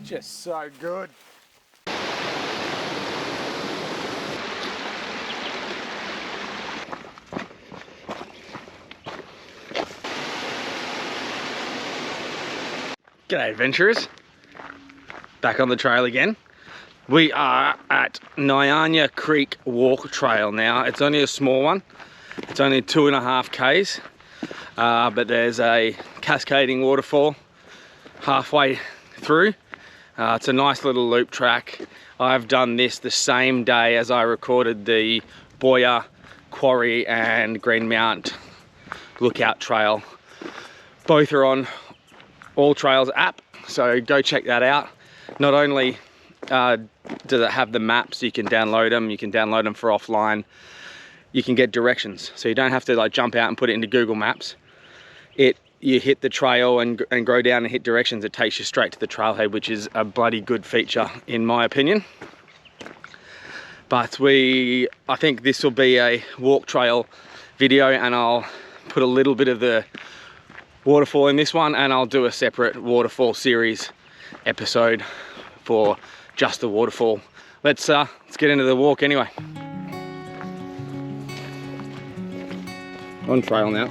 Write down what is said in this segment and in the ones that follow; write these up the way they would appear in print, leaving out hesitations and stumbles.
Just so good. G'day adventurers, back on the trail again. We are at Nyaania Creek Walk Trail now. It's only a small one, it's only 2.5 k's, but there's a cascading waterfall halfway through. It's a nice little loop track. I've done this the same day as I recorded the Boyer, Quarry and Greenmount Lookout Trail. Both are on All Trails app, so go check that out. Not only does it have the maps, you can download them for offline. You can get directions, so you don't have to like jump out and put it into Google Maps. You hit the trail and go down and hit directions. It takes you straight to the trailhead, which is a bloody good feature in my opinion. But I think this will be a walk trail video, and I'll put a little bit of the waterfall in this one, and I'll do a separate waterfall series episode for just the waterfall. Let's get into the walk anyway. On trail now.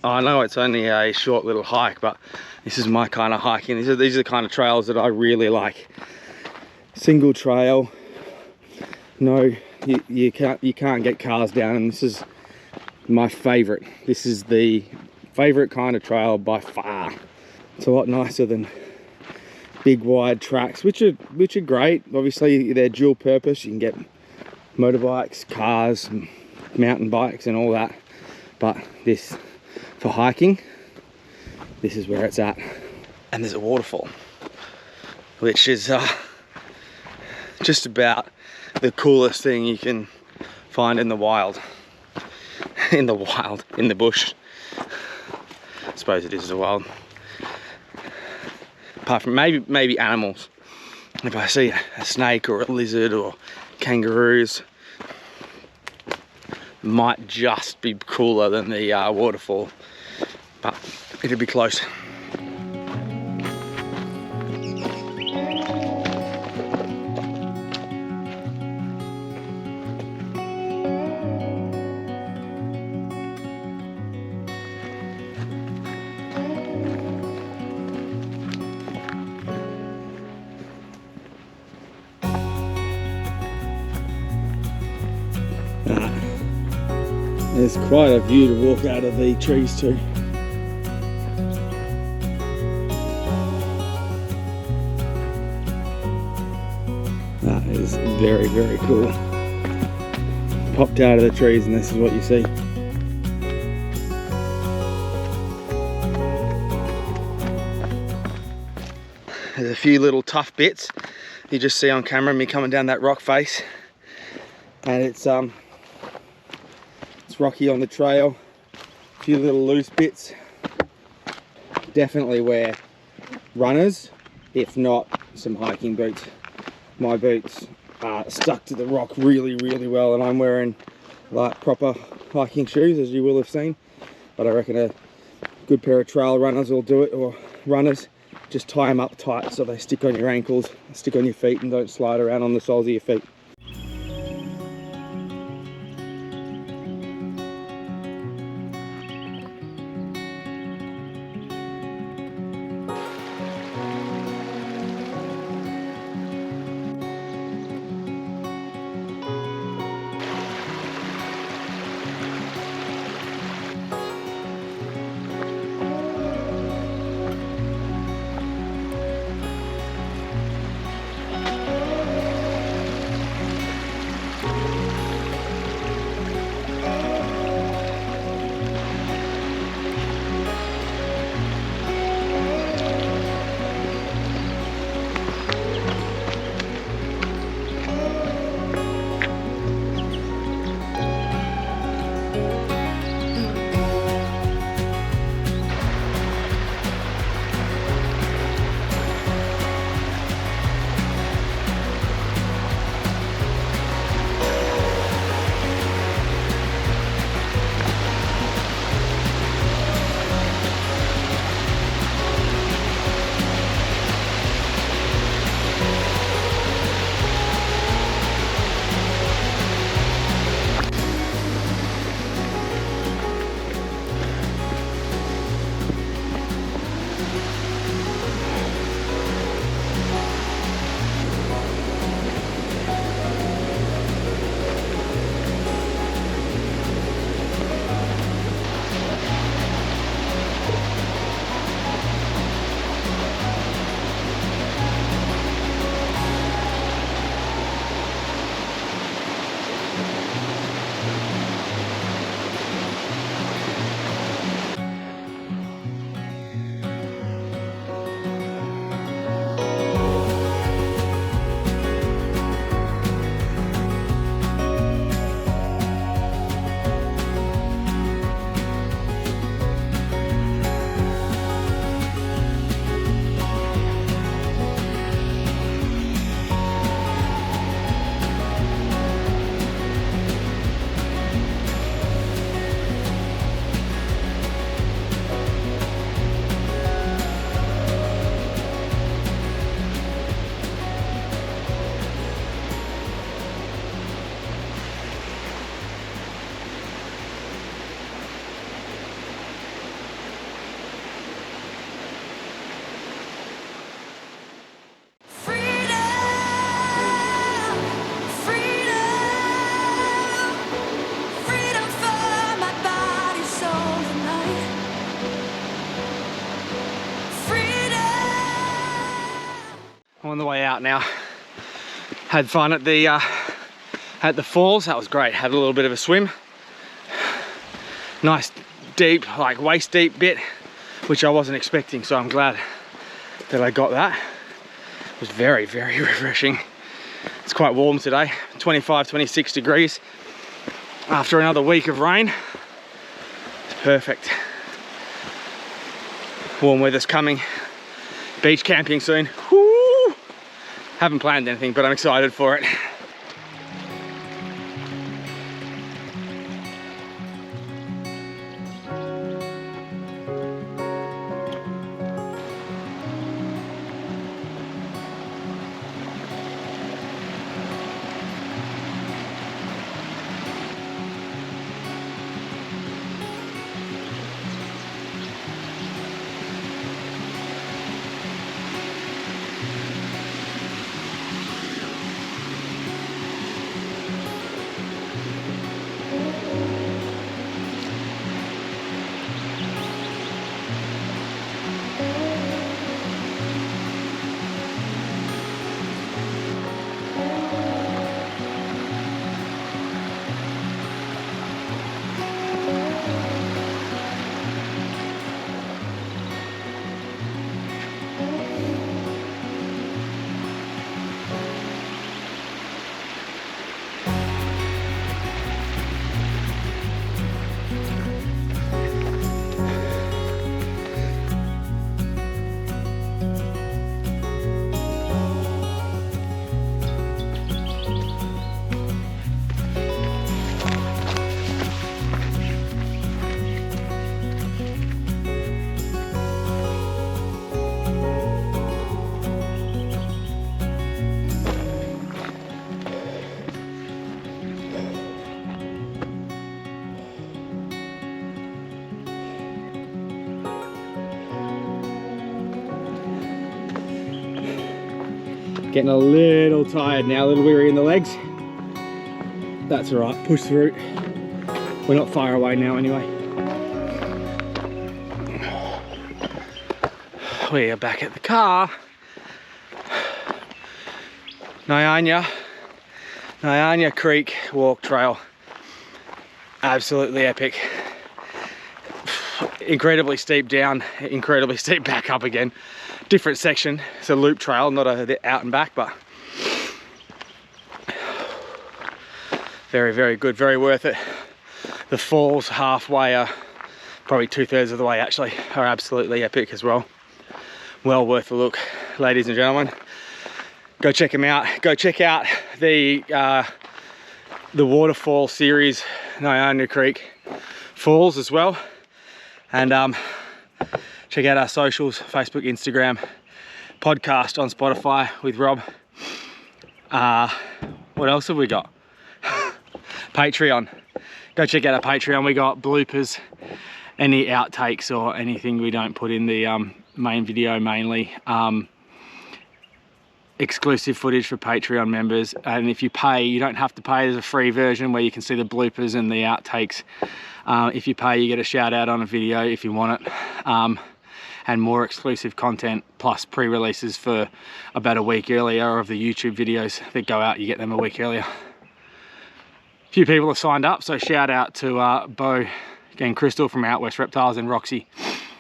I know it's only a short little hike, but this is my kind of hiking. These are the kind of trails that I really like. Single trail. No, you can't get cars down, and this is my favorite. This is the favorite kind of trail by far. It's a lot nicer than big wide tracks, which are great. Obviously they're dual purpose. You can get motorbikes, cars, mountain bikes and all that, but this, for hiking, this is where it's at. And there's a waterfall, which is just about the coolest thing you can find in the wild. In the bush. I suppose it is the wild. Apart from maybe animals. If I see a snake or a lizard or kangaroos, might just be cooler than the waterfall, but it'll be close. There's quite a view to walk out of the trees too. That is very, very cool. Popped out of the trees and this is what you see. There's a few little tough bits you just see on camera, me coming down that rock face, and it's rocky on the trail. A few little loose bits. Definitely wear runners, if not some hiking boots. My boots are stuck to the rock really, really well, and I'm wearing like proper hiking shoes, as you will have seen. But I reckon a good pair of trail runners will do it, or runners. Just tie them up tight so they stick on your ankles, stick on your feet, and don't slide around on the soles of your feet. on the way out now. Had fun at the falls. That was great. Had a little bit of a swim. Nice deep, like waist deep bit, which I wasn't expecting, so I'm glad that I got that. It was very, very refreshing. It's quite warm today, 25, 26 degrees. After another week of rain, it's perfect. Warm weather's coming. Beach camping soon. Woo! Haven't planned anything, but I'm excited for it. Getting a little tired now, a little weary in the legs. That's all right, push through. We're not far away now anyway. We are back at the car. Nyaania Creek Walk Trail. Absolutely epic. Incredibly steep down, incredibly steep back up again. Different section. It's a loop trail, not a out and back, but very, very good, very worth it. The falls halfway are probably 2/3 of the way actually, are absolutely epic as well. Well worth a look, ladies and gentlemen. Go check them out. Go check out the waterfall series, Nyaania Creek Falls as well. And check out our socials, Facebook, Instagram, podcast on Spotify with Rob. What else have we got? Patreon. Go check out our Patreon. We got bloopers, any outtakes or anything we don't put in the main video mainly. Exclusive footage for Patreon members. And if you pay, you don't have to pay. There's a free version where you can see the bloopers and the outtakes. If you pay, you get a shout out on a video if you want it. And more exclusive content, plus pre-releases for about a week earlier of the YouTube videos that go out. You get them a week earlier. A few people have signed up, so shout out to Bo and Crystal from Out West Reptiles and Roxy.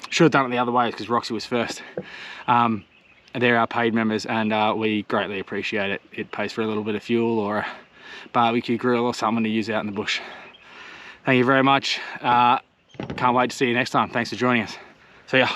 Should have done it the other way because Roxy was first. They're our paid members, and we greatly appreciate it. It pays for a little bit of fuel or a barbecue grill or something to use out in the bush. Thank you very much. Can't wait to see you next time. Thanks for joining us. See ya.